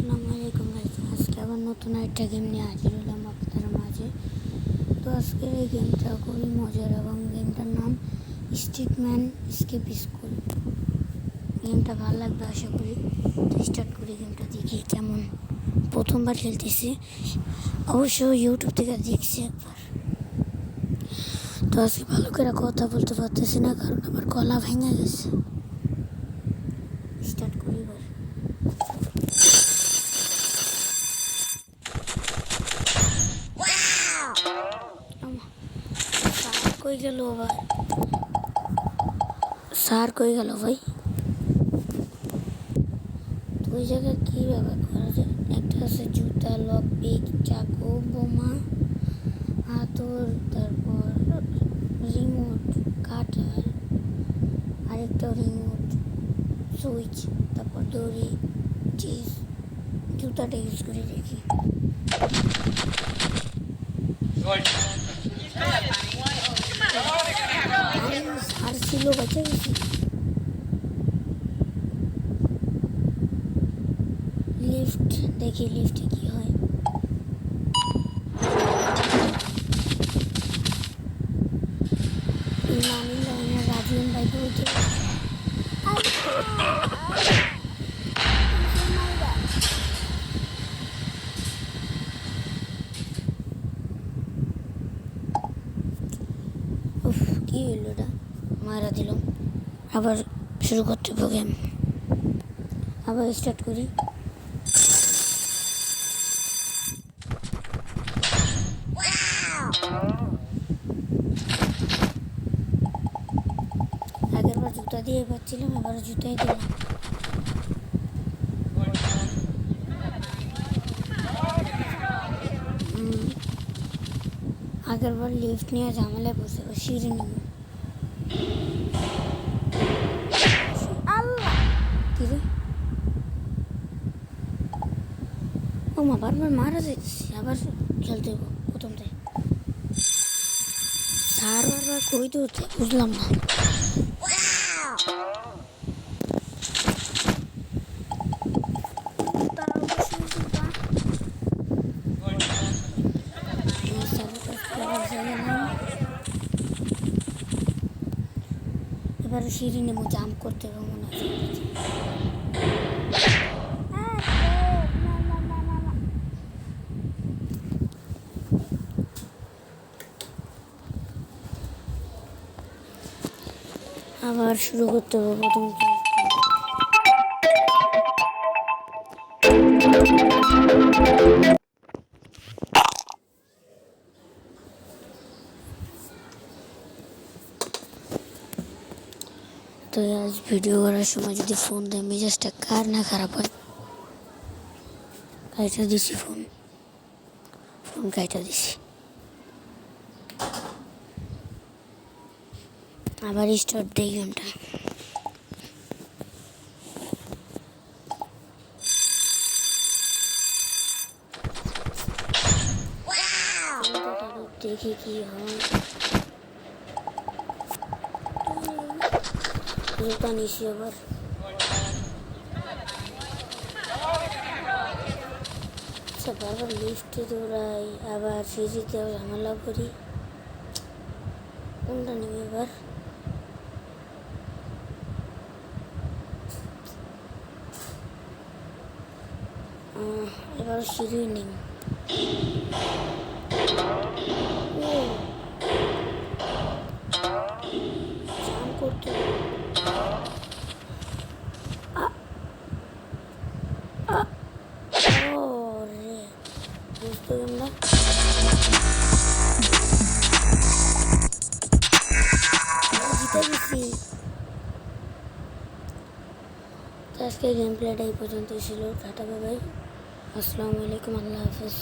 আসসালামু আলাইকুম গাইস, আজকে আবার নতুন একটা গেম নিয়ে হাজির হলাম আপনাদের মাঝে। তো আজকের এই গেমটা খুবই মজার এবং গেমটার নাম স্টিকম্যান এসকেপ স্কুল। গেমটা ভালো লাগবে আশা করি। তো স্টার্ট করি, গেমটা দেখি কেমন। প্রথমবার খেলতেছি, অবশ্য ইউটিউব থেকে দেখছি একবার। তো আজকে ভালো করে কথা বলতে পারতেছি না, কারণ আমার গলা ভেঙে গেছে। স্টার্ট করি এবার। কই গেল ভাই? স্যার কই গেল ভাই? ওই জায়গায় কী ব্যবহার করা যায়? একটা আছে জুতা, লক পিক, চাকু, বোমা, হাতুর, তারপর রিমোট, কাটার, আরেকটা রিমোট, সুইচ, তারপর দড়ি, চিজ। জুতাটা ইউজ করে দেখি। আর ছিল, বেঁচে গেছি। লিফট দেখি, লিফটে কি হয়। রাজিয়ান ভাই বলছে কি হইল ওটা? মারা দিলাম। আবার শুরু করতে হবে গেম। আবার স্টার্ট করি। আগেরবার জুতা দিয়ে পাচ্ছিলাম, এবার জুতাই দিলাম। আগেরবার লিফট নিয়ে ঝামেলায় বসে সিঁড়ি নিব। ও মা, বারবার মারা যাইতেছি। আবার খেলতে হইব প্রথম থেকে। স্যার বারবার কই দৌড়তে বুঝলাম না। এবার সিঁড়ি নেবো, জাম্প করতে হবে মনে হয়। আবার শুরু করতে হবে প্রথম থেকে। তো আজ ভিডিও করার সময় যদি ফোন দেয়, মেজাজটা কার না খারাপ হয়। কাইটা দিছি ফোন কাইটা দিছি। আবার স্টার্ট দেই গেমটা। দেখি কি হয়। জুতা নিছি আবার। আচ্ছা, বারবার লিফটে দৌড়াই, আবার সিঁড়িতেও ঝামেলা করি। কোনটা নেবে এবার? এবার সিঁড়ি নেই। জাম করতে বুঝতে না। জিতে গেছি। তো আজকে গেম প্লেটা এই পর্যন্তই ছিল। টাটা বাই বাই, আসসালামু আলাইকুম, আল্লাহ হাফিজ।